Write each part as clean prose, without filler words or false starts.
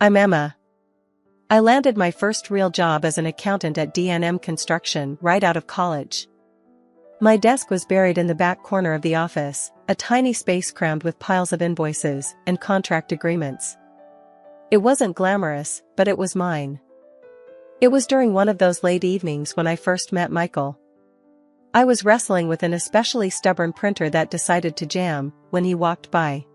I'm Emma. I landed my first real job as an accountant at D&M Construction right out of college. My desk was buried in the back corner of the office, a tiny space crammed with piles of invoices and contract agreements. It wasn't glamorous, but it was mine. It was during one of those late evenings when I first met Michael. I was wrestling with an especially stubborn printer that decided to jam when he walked by.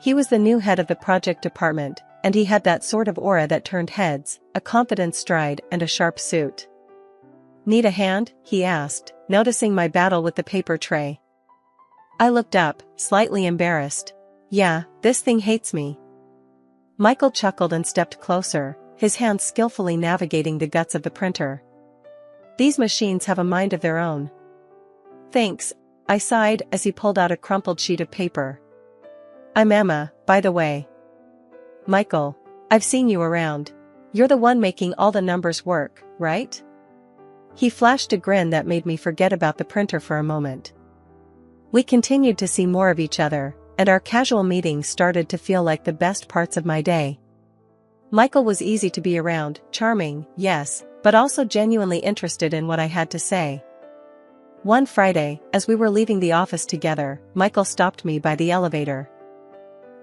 He was the new head of the project department, and he had that sort of aura that turned heads, a confident stride and a sharp suit. "Need a hand?" he asked, noticing my battle with the paper tray. I looked up, slightly embarrassed. "Yeah, this thing hates me." Michael chuckled and stepped closer, his hands skillfully navigating the guts of the printer. "These machines have a mind of their own." "Thanks," I sighed as he pulled out a crumpled sheet of paper. "I'm Emma, by the way." "Michael, I've seen you around. You're the one making all the numbers work, right?" He flashed a grin that made me forget about the printer for a moment. We continued to see more of each other, and our casual meetings started to feel like the best parts of my day. Michael was easy to be around, charming, yes, but also genuinely interested in what I had to say. One Friday, as we were leaving the office together, Michael stopped me by the elevator.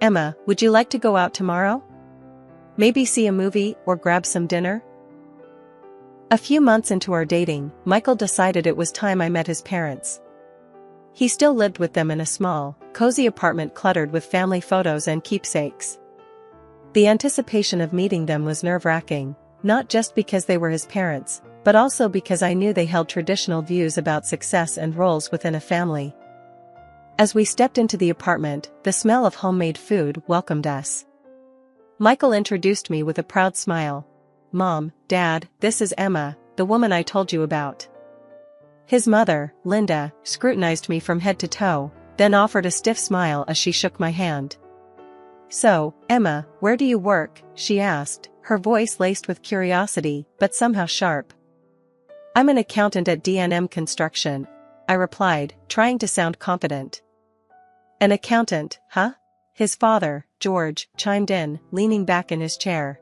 "Emma, would you like to go out tomorrow? Maybe see a movie or grab some dinner?" A few months into our dating, Michael decided it was time I met his parents. He still lived with them in a small, cozy apartment cluttered with family photos and keepsakes. The anticipation of meeting them was nerve-wracking, not just because they were his parents, but also because I knew they held traditional views about success and roles within a family. As we stepped into the apartment, the smell of homemade food welcomed us. Michael introduced me with a proud smile. "Mom, Dad, this is Emma, the woman I told you about." His mother, Linda, scrutinized me from head to toe, then offered a stiff smile as she shook my hand. "So, Emma, where do you work?" she asked, her voice laced with curiosity, but somehow sharp. "I'm an accountant at D&M Construction," I replied, trying to sound confident. "An accountant, huh?" his father, George, chimed in, leaning back in his chair.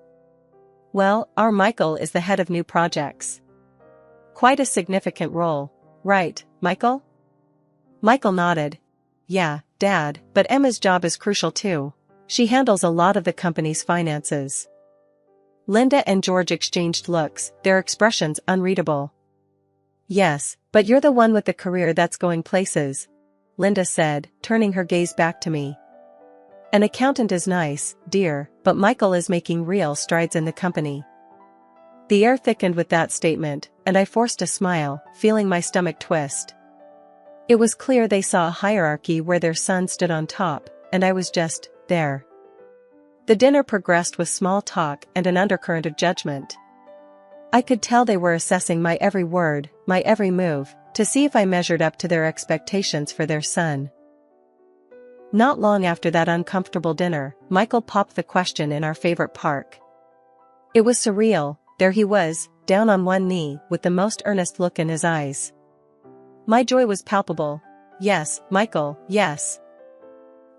"Well, our Michael is the head of new projects. Quite a significant role, right, Michael?" Michael nodded. "Yeah, Dad, but Emma's job is crucial too. She handles a lot of the company's finances." Linda and George exchanged looks, their expressions unreadable. "Yes, but you're the one with the career that's going places," Linda said, turning her gaze back to me. "An accountant is nice, dear, but Michael is making real strides in the company." The air thickened with that statement, and I forced a smile, feeling my stomach twist. It was clear they saw a hierarchy where their son stood on top, and I was just there. The dinner progressed with small talk and an undercurrent of judgment. I could tell they were assessing my every word, my every move, to see if I measured up to their expectations for their son. Not long after that uncomfortable dinner, Michael popped the question in our favorite park. It was surreal. There he was, down on one knee, with the most earnest look in his eyes. My joy was palpable. "Yes, Michael, yes."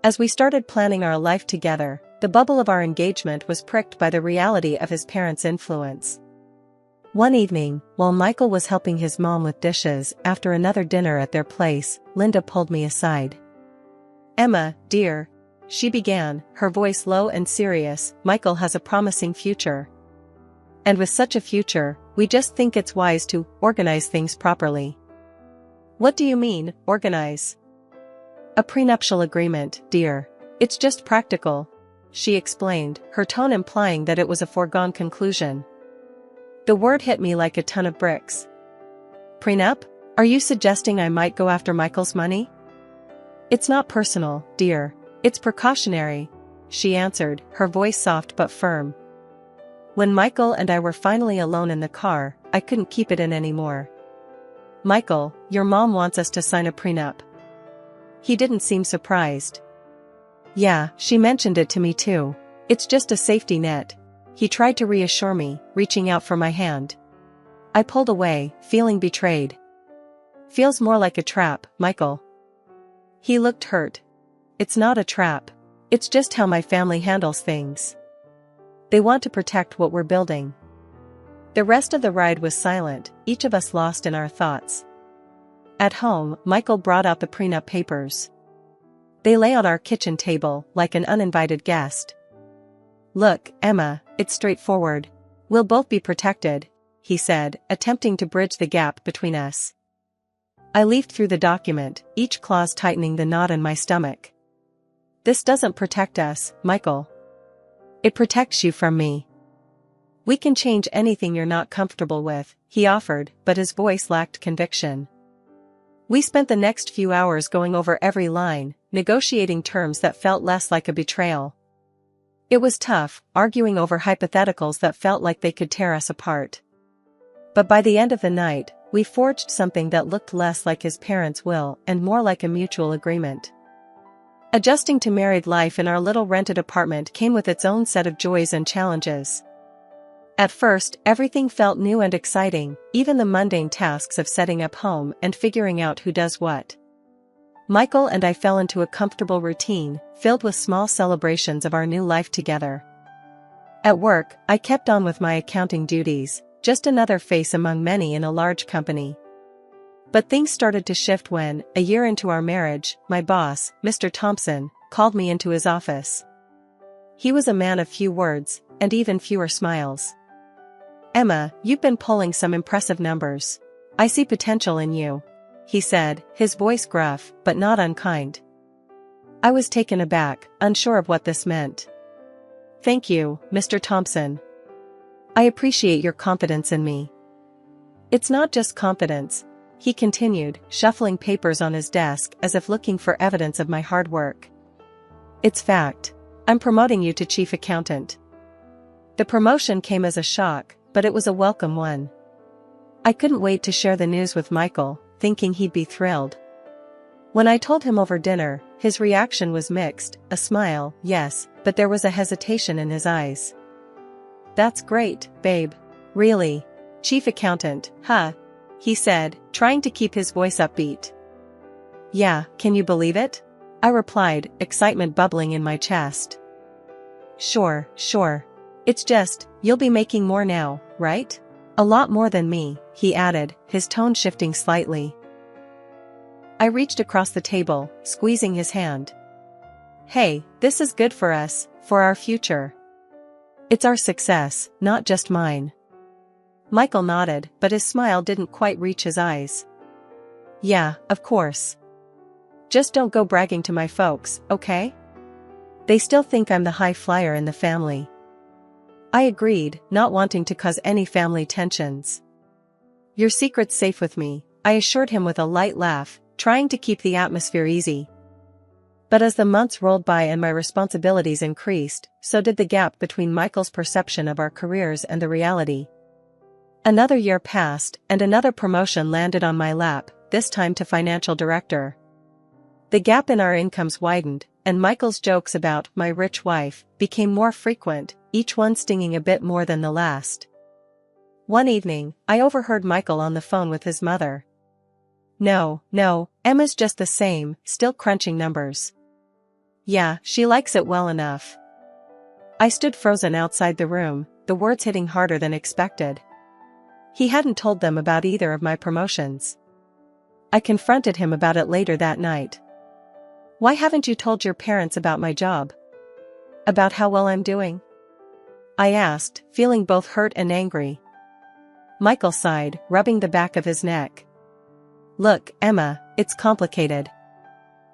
As we started planning our life together, the bubble of our engagement was pricked by the reality of his parents' influence. One evening, while Michael was helping his mom with dishes after another dinner at their place, Linda pulled me aside. "Emma, dear," she began, her voice low and serious, "Michael has a promising future. And with such a future, we just think it's wise to organize things properly." "What do you mean, organize?" "A prenuptial agreement, dear. It's just practical," she explained, her tone implying that it was a foregone conclusion. The word hit me like a ton of bricks. "Prenup? Are you suggesting I might go after Michael's money?" "It's not personal, dear. It's precautionary," she answered, her voice soft but firm. When Michael and I were finally alone in the car, I couldn't keep it in anymore. "Michael, your mom wants us to sign a prenup." He didn't seem surprised. "Yeah, she mentioned it to me too. It's just a safety net." He tried to reassure me, reaching out for my hand. I pulled away, feeling betrayed. "Feels more like a trap, Michael." He looked hurt. "It's not a trap. It's just how my family handles things." They want to protect what we're building. The rest of the ride was silent, each of us lost in our thoughts. At home, Michael brought out the prenup papers. They lay on our kitchen table, like an uninvited guest. "Look, Emma, it's straightforward. We'll both be protected," he said, attempting to bridge the gap between us. I leafed through the document, each clause tightening the knot in my stomach. "This doesn't protect us, Michael. It protects you from me. We can change anything you're not comfortable with," he offered, but his voice lacked conviction. We spent the next few hours going over every line, negotiating terms that felt less like a betrayal. It was tough, arguing over hypotheticals that felt like they could tear us apart. But by the end of the night, we forged something that looked less like his parents' will and more like a mutual agreement. Adjusting to married life in our little rented apartment came with its own set of joys and challenges. At first, everything felt new and exciting, even the mundane tasks of setting up home and figuring out who does what. Michael and I fell into a comfortable routine, filled with small celebrations of our new life together. At work, I kept on with my accounting duties, just another face among many in a large company. But things started to shift when, a year into our marriage, my boss, Mr. Thompson, called me into his office. He was a man of few words, and even fewer smiles. "Emma, you've been pulling some impressive numbers. I see potential in you," he said, his voice gruff, but not unkind. I was taken aback, unsure of what this meant. "Thank you, Mr. Thompson. I appreciate your confidence in me." "It's not just confidence," he continued, shuffling papers on his desk as if looking for evidence of my hard work. "It's fact. I'm promoting you to chief accountant." The promotion came as a shock, but it was a welcome one. I couldn't wait to share the news with Michael, thinking he'd be thrilled. When I told him over dinner, his reaction was mixed, a smile, yes, but there was a hesitation in his eyes. "That's great, babe. Really? Chief accountant, huh?" he said, trying to keep his voice upbeat. "Yeah, can you believe it?" I replied, excitement bubbling in my chest. Sure. It's just, you'll be making more now, right? A lot more than me," he added, his tone shifting slightly. I reached across the table, squeezing his hand. "Hey, this is good for us, for our future. It's our success, not just mine." Michael nodded, but his smile didn't quite reach his eyes. "Yeah, of course. Just don't go bragging to my folks, okay? They still think I'm the high flyer in the family." I agreed, not wanting to cause any family tensions. "Your secret's safe with me," I assured him with a light laugh, trying to keep the atmosphere easy. But as the months rolled by and my responsibilities increased, so did the gap between Michael's perception of our careers and the reality. Another year passed, and another promotion landed on my lap, this time to financial director. The gap in our incomes widened, and Michael's jokes about my rich wife became more frequent, each one stinging a bit more than the last. One evening, I overheard Michael on the phone with his mother. No, Emma's just the same, still crunching numbers. Yeah, she likes it well enough." I stood frozen outside the room, the words hitting harder than expected. He hadn't told them about either of my promotions. I confronted him about it later that night. "Why haven't you told your parents about my job? About how well I'm doing?" I asked, feeling both hurt and angry. Michael sighed, rubbing the back of his neck. "Look, Emma, it's complicated.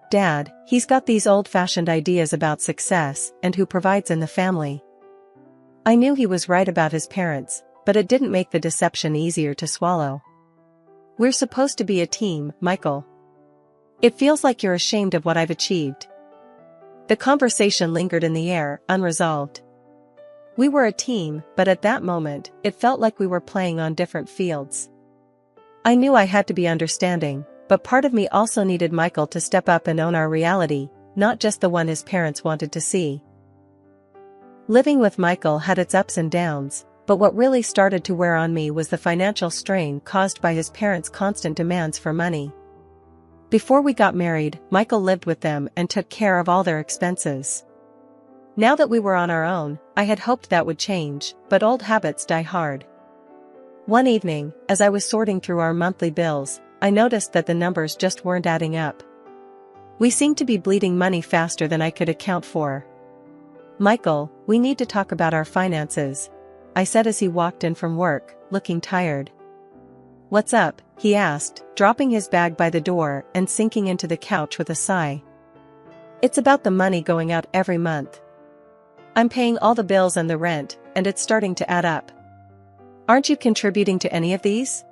Dad, he's got these old-fashioned ideas about success and who provides in the family." I knew he was right about his parents, but it didn't make the deception easier to swallow. "We're supposed to be a team, Michael. It feels like you're ashamed of what I've achieved." The conversation lingered in the air, unresolved. We were a team, but at that moment, it felt like we were playing on different fields. I knew I had to be understanding, but part of me also needed Michael to step up and own our reality, not just the one his parents wanted to see. Living with Michael had its ups and downs, but what really started to wear on me was the financial strain caused by his parents' constant demands for money. Before we got married, Michael lived with them and took care of all their expenses. Now that we were on our own, I had hoped that would change, but old habits die hard. One evening, as I was sorting through our monthly bills, I noticed that the numbers just weren't adding up. We seemed to be bleeding money faster than I could account for. "Michael, we need to talk about our finances," I said as he walked in from work, looking tired. "What's up?" he asked, dropping his bag by the door and sinking into the couch with a sigh. "It's about the money going out every month. I'm paying all the bills and the rent, and it's starting to add up. Aren't you contributing to any of these?"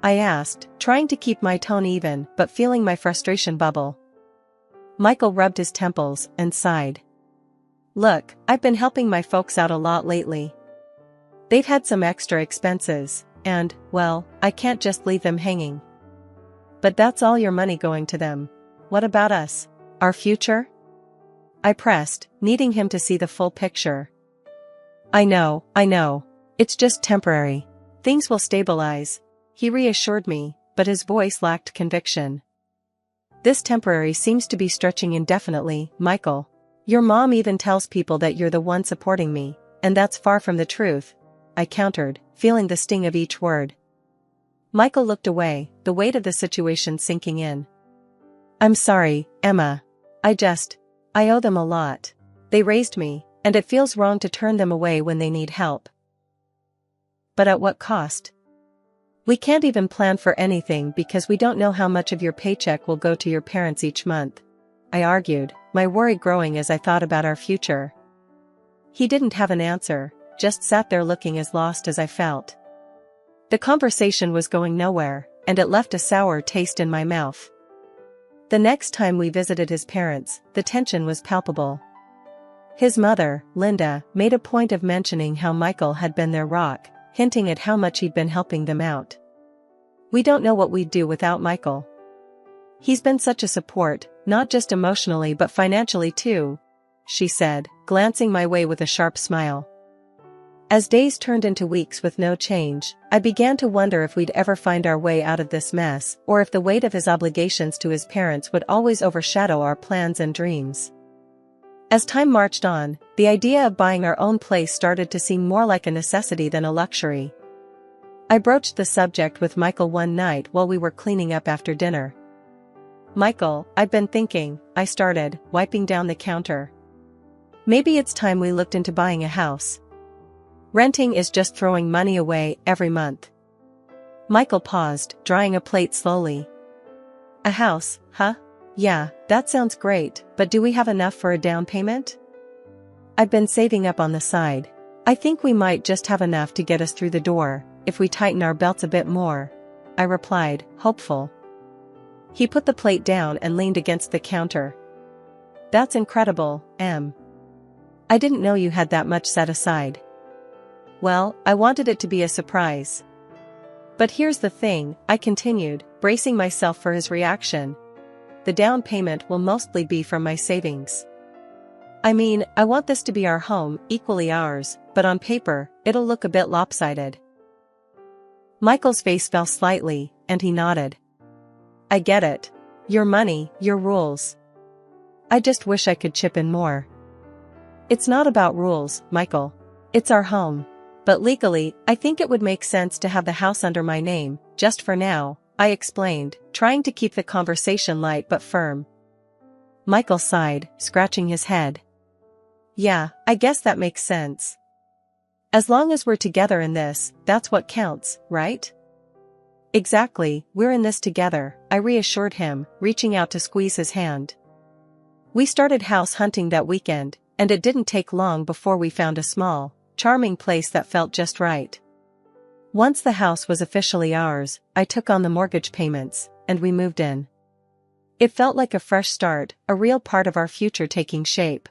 I asked, trying to keep my tone even but feeling my frustration bubble. Michael rubbed his temples and sighed. "Look, I've been helping my folks out a lot lately. They've had some extra expenses, and, well, I can't just leave them hanging." "But that's all your money going to them. What about us? Our future?" I pressed, needing him to see the full picture. I know. It's just temporary. Things will stabilize," he reassured me, but his voice lacked conviction. "This temporary seems to be stretching indefinitely, Michael. Your mom even tells people that you're the one supporting me, and that's far from the truth," I countered, feeling the sting of each word. Michael looked away, the weight of the situation sinking in. "I'm sorry, Emma. I owe them a lot. They raised me, and it feels wrong to turn them away when they need help." "But at what cost? We can't even plan for anything because we don't know how much of your paycheck will go to your parents each month," I argued, my worry growing as I thought about our future. He didn't have an answer, just sat there looking as lost as I felt. The conversation was going nowhere, and it left a sour taste in my mouth. The next time we visited his parents, the tension was palpable. His mother, Linda, made a point of mentioning how Michael had been their rock, hinting at how much he'd been helping them out. "We don't know what we'd do without Michael. He's been such a support, not just emotionally but financially too," she said, glancing my way with a sharp smile. As days turned into weeks with no change, I began to wonder if we'd ever find our way out of this mess, or if the weight of his obligations to his parents would always overshadow our plans and dreams. As time marched on, the idea of buying our own place started to seem more like a necessity than a luxury. I broached the subject with Michael one night while we were cleaning up after dinner. "Michael, I've been thinking," I started, wiping down the counter. "Maybe it's time we looked into buying a house. Renting is just throwing money away every month." Michael paused, drying a plate slowly. "A house, huh? Yeah, that sounds great, but do we have enough for a down payment?" "I've been saving up on the side. I think we might just have enough to get us through the door, if we tighten our belts a bit more," I replied, hopeful. He put the plate down and leaned against the counter. "That's incredible, Em. I didn't know you had that much set aside." "Well, I wanted it to be a surprise. But here's the thing," I continued, bracing myself for his reaction. "The down payment will mostly be from my savings. I mean, I want this to be our home, equally ours, but on paper, it'll look a bit lopsided." Michael's face fell slightly, and he nodded. "I get it. Your money, your rules. I just wish I could chip in more." "It's not about rules, Michael. It's our home. But legally, I think it would make sense to have the house under my name, just for now," I explained, trying to keep the conversation light but firm. Michael sighed, scratching his head. "Yeah, I guess that makes sense. As long as we're together in this, that's what counts, right?" "Exactly, we're in this together," I reassured him, reaching out to squeeze his hand. We started house hunting that weekend, and it didn't take long before we found a small, charming place that felt just right. Once the house was officially ours, I took on the mortgage payments, and we moved in. It felt like a fresh start, a real part of our future taking shape.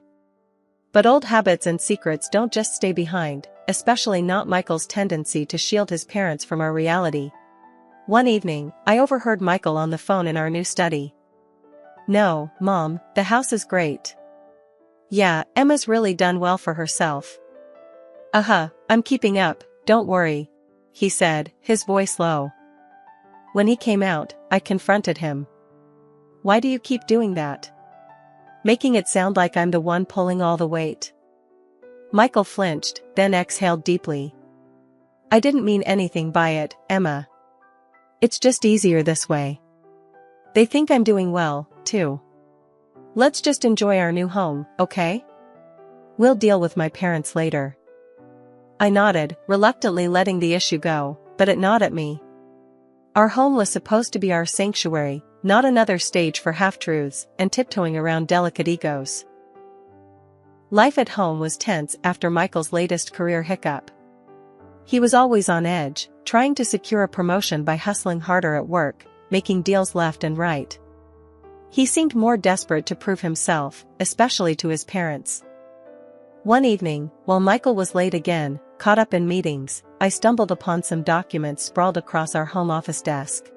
But old habits and secrets don't just stay behind, especially not Michael's tendency to shield his parents from our reality. One evening, I overheard Michael on the phone in our new study. "No, Mom, the house is great. Yeah, Emma's really done well for herself. I'm keeping up, don't worry," he said, his voice low. When he came out, I confronted him. "Why do you keep doing that? Making it sound like I'm the one pulling all the weight." Michael flinched, then exhaled deeply. I didn't mean anything by it, Emma. It's just easier this way. They think I'm doing well, too. Let's just enjoy our new home, okay? We'll deal with my parents later. I nodded, reluctantly letting the issue go, but it gnawed at me. Our home was supposed to be our sanctuary, not another stage for half-truths and tiptoeing around delicate egos. Life at home was tense after Michael's latest career hiccup. He was always on edge, trying to secure a promotion by hustling harder at work, making deals left and right. He seemed more desperate to prove himself, especially to his parents. One evening, while Michael was late again, caught up in meetings, I stumbled upon some documents sprawled across our home office desk.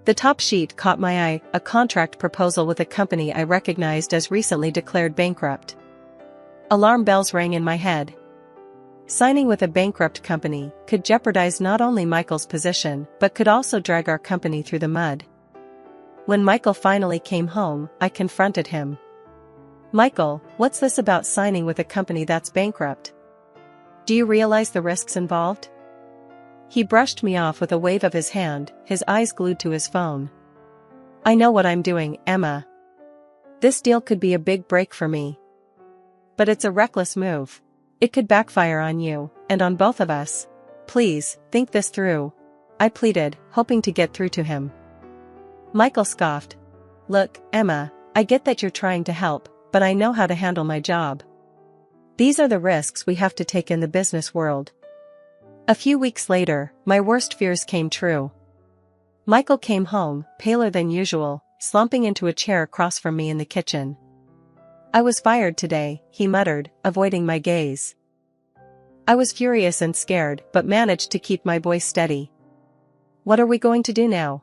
The top sheet caught my eye, a contract proposal with a company I recognized as recently declared bankrupt. Alarm bells rang in my head. Signing with a bankrupt company could jeopardize not only Michael's position but could also drag our company through the mud. When Michael finally came home, I confronted him. Michael, what's this about signing with a company that's bankrupt? Do you realize the risks involved? He brushed me off with a wave of his hand, his eyes glued to his phone. I know what I'm doing, Emma. This deal could be a big break for me. But it's a reckless move. It could backfire on you, and on both of us. Please, think this through. I pleaded, hoping to get through to him. Michael scoffed. Look, Emma, I get that you're trying to help, but I know how to handle my job. These are the risks we have to take in the business world. A few weeks later, my worst fears came true. Michael came home, paler than usual, slumping into a chair across from me in the kitchen. I was fired today, he muttered, avoiding my gaze. I was furious and scared but managed to keep my voice steady. What are we going to do now?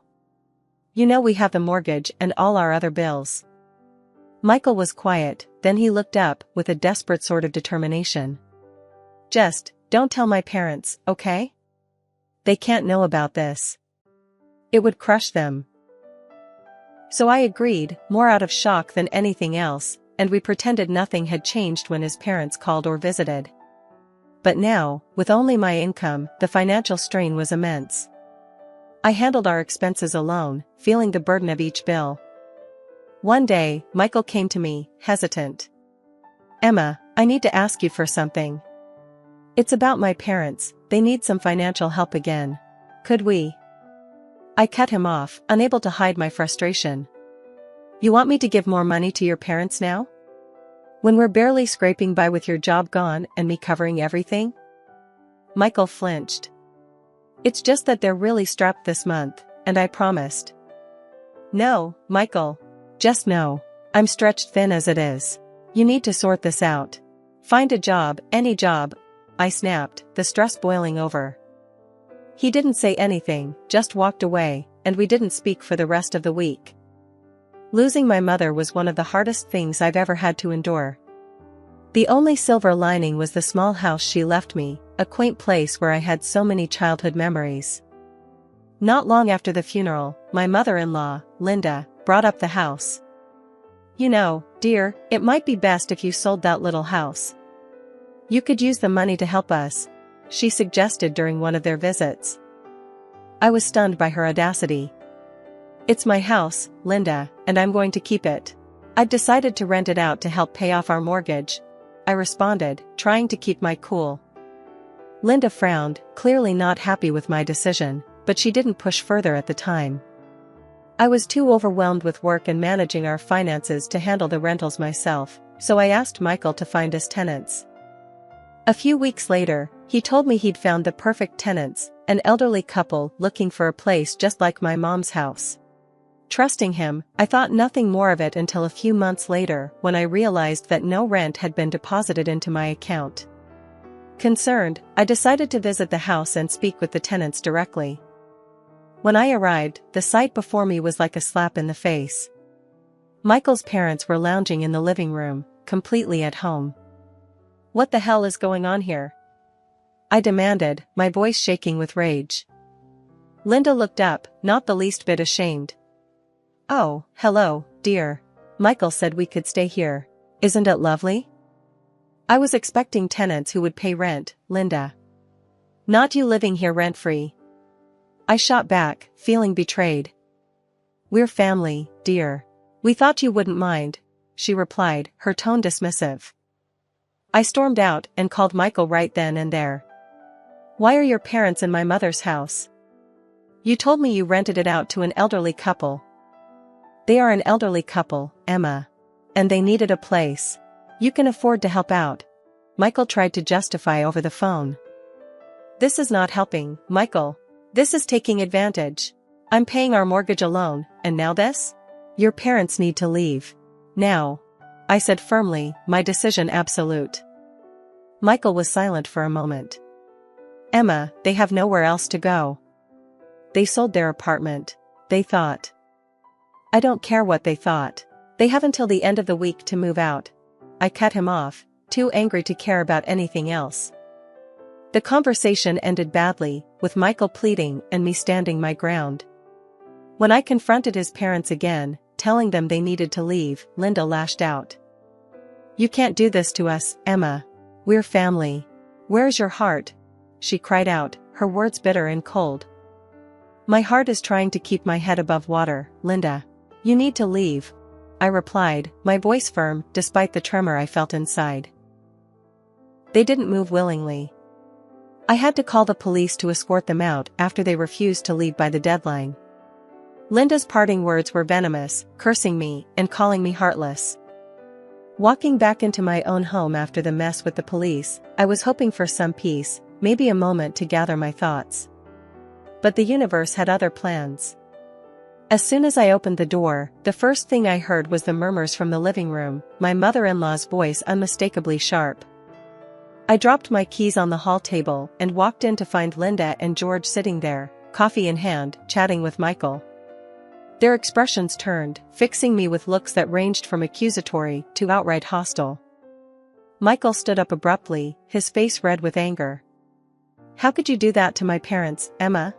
You know we have the mortgage and all our other bills. Michael was quiet, then he looked up with a desperate sort of determination. Just, don't tell my parents, okay? They can't know about this. It would crush them. So I agreed, more out of shock than anything else, and we pretended nothing had changed when his parents called or visited. But now, with only my income, the financial strain was immense. I handled our expenses alone, feeling the burden of each bill. One day, Michael came to me, hesitant. Emma, I need to ask you for something. It's about my parents, they need some financial help again. Could we? I cut him off, unable to hide my frustration. You want me to give more money to your parents now? When we're barely scraping by with your job gone and me covering everything? Michael flinched. It's just that they're really strapped this month, and I promised. No, Michael. Just no. I'm stretched thin as it is. You need to sort this out. Find a job, any job. I snapped, the stress boiling over. He didn't say anything, just walked away, and we didn't speak for the rest of the week. Losing my mother was one of the hardest things I've ever had to endure. The only silver lining was the small house she left me, a quaint place where I had so many childhood memories. Not long after the funeral, my mother-in-law, Linda, brought up the house. You know, dear, it might be best if you sold that little house. You could use the money to help us, she suggested during one of their visits. I was stunned by her audacity. It's my house, Linda, and I'm going to keep it. I've decided to rent it out to help pay off our mortgage, I responded, trying to keep my cool. Linda frowned, clearly not happy with my decision, but she didn't push further at the time. I was too overwhelmed with work and managing our finances to handle the rentals myself, so I asked Michael to find us tenants. A few weeks later, he told me he'd found the perfect tenants, an elderly couple looking for a place just like my mom's house. Trusting him, I thought nothing more of it until a few months later when I realized that no rent had been deposited into my account. Concerned, I decided to visit the house and speak with the tenants directly. When I arrived, the sight before me was like a slap in the face. Michael's parents were lounging in the living room, completely at home. What the hell is going on here? I demanded, my voice shaking with rage. Linda looked up, not the least bit ashamed. Oh, hello, dear. Michael said we could stay here. Isn't it lovely? I was expecting tenants who would pay rent, Linda. Not you living here rent-free. I shot back, feeling betrayed. We're family, dear. We thought you wouldn't mind, she replied, her tone dismissive. I stormed out and called Michael right then and there. Why are your parents in my mother's house? You told me you rented it out to an elderly couple. They are an elderly couple, Emma. And they needed a place. You can afford to help out. Michael tried to justify over the phone. This is not helping, Michael. This is taking advantage. I'm paying our mortgage alone, and now this? Your parents need to leave. Now. I said firmly, my decision absolute. Michael was silent for a moment. Emma, they have nowhere else to go. They sold their apartment. They thought. I don't care what they thought. They have until the end of the week to move out. I cut him off, too angry to care about anything else. The conversation ended badly, with Michael pleading and me standing my ground. When I confronted his parents again, telling them they needed to leave, Linda lashed out. You can't do this to us, Emma. We're family. Where's your heart? She cried out, her words bitter and cold. My heart is trying to keep my head above water, Linda. You need to leave. I replied, my voice firm, despite the tremor I felt inside. They didn't move willingly. I had to call the police to escort them out after they refused to leave by the deadline. Linda's parting words were venomous, cursing me and calling me heartless. Walking back into my own home after the mess with the police, I was hoping for some peace, maybe a moment to gather my thoughts. But the universe had other plans. As soon as I opened the door, the first thing I heard was the murmurs from the living room, my mother-in-law's voice unmistakably sharp. I dropped my keys on the hall table and walked in to find Linda and George sitting there, coffee in hand, chatting with Michael. Their expressions turned, fixing me with looks that ranged from accusatory to outright hostile. Michael stood up abruptly, his face red with anger. How could you do that to my parents, Emma?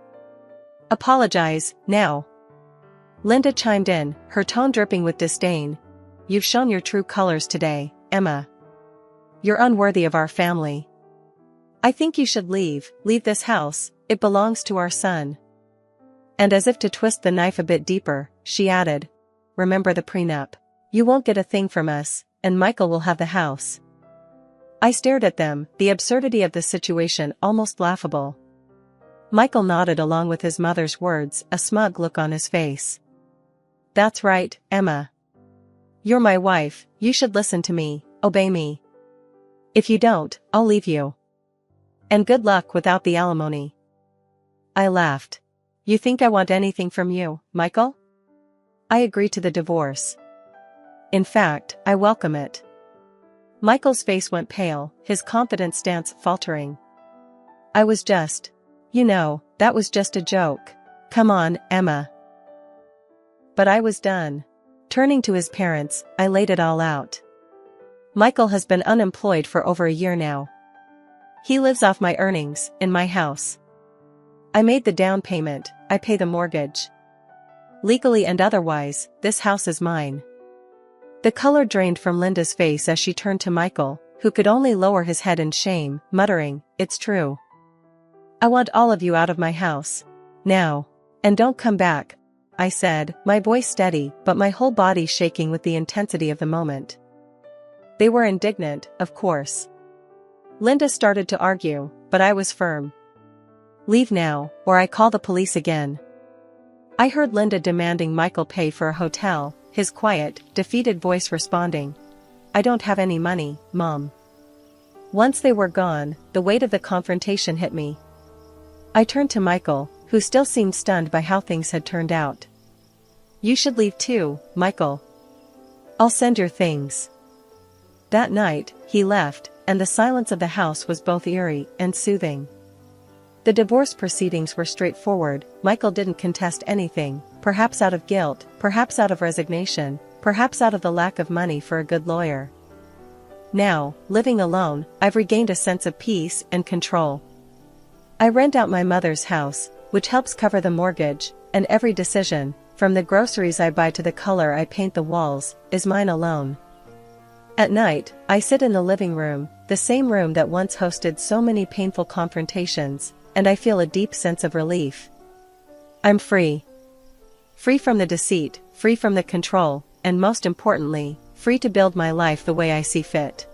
Apologize, now. Linda chimed in, her tone dripping with disdain. You've shown your true colors today, Emma. You're unworthy of our family. I think you should leave this house, it belongs to our son. And as if to twist the knife a bit deeper, she added, remember the prenup. You won't get a thing from us, and Michael will have the house. I stared at them, the absurdity of the situation almost laughable. Michael nodded along with his mother's words, a smug look on his face. That's right, Emma. You're my wife, you should listen to me, obey me. If you don't, I'll leave you. And good luck without the alimony. I laughed. You think I want anything from you, Michael? I agree to the divorce. In fact, I welcome it. Michael's face went pale, his confident stance faltering. I was just. That was just a joke. Come on, Emma. But I was done. Turning to his parents, I laid it all out. Michael has been unemployed for over a year now. He lives off my earnings, in my house. I made the down payment, I pay the mortgage. Legally and otherwise, this house is mine. The color drained from Linda's face as she turned to Michael, who could only lower his head in shame, muttering, It's true. I want all of you out of my house. Now. And don't come back, I said, my voice steady but my whole body shaking with the intensity of the moment. They were indignant, of course. Linda started to argue, but I was firm. Leave now, or I call the police again. I heard Linda demanding Michael pay for a hotel, his quiet, defeated voice responding, I don't have any money, Mom. Once they were gone, the weight of the confrontation hit me. I turned to Michael, who still seemed stunned by how things had turned out. You should leave too, Michael. I'll send your things. That night, he left, and the silence of the house was both eerie and soothing. The divorce proceedings were straightforward. Michael didn't contest anything, perhaps out of guilt, perhaps out of resignation, perhaps out of the lack of money for a good lawyer. Now, living alone, I've regained a sense of peace and control. I rent out my mother's house, which helps cover the mortgage, and every decision, from the groceries I buy to the color I paint the walls, is mine alone. At night, I sit in the living room, the same room that once hosted so many painful confrontations, and I feel a deep sense of relief. I'm free. Free from the deceit, free from the control, and most importantly, free to build my life the way I see fit.